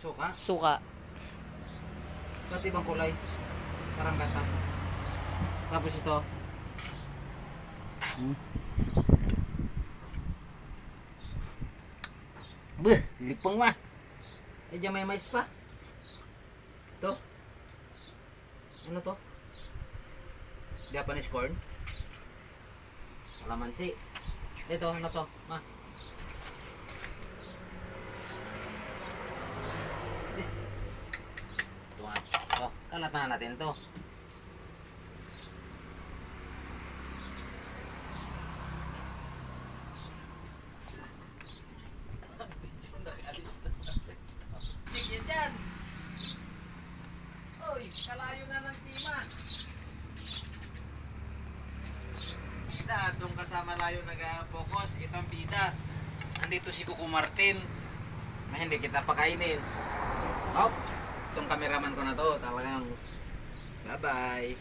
Suka? Suka. Ba't ibang kulay? Parang gatas. Tapos ito. Buh, lipong ma. Eh, dyan may mais pa. Ito. Ano to? Japanese corn. Kalamansi. Ito, ano to? Ma. Ito nga. Ito, kalat na natin to. Check yan dyan. Uy, kalayo na ng tima. Bida, doon kasama layo nag-focus. Itong bida. Nandito si Kuko Martin. Na hindi kita pakainin. Oh, itong cameraman ko na to. Talagang bye-bye.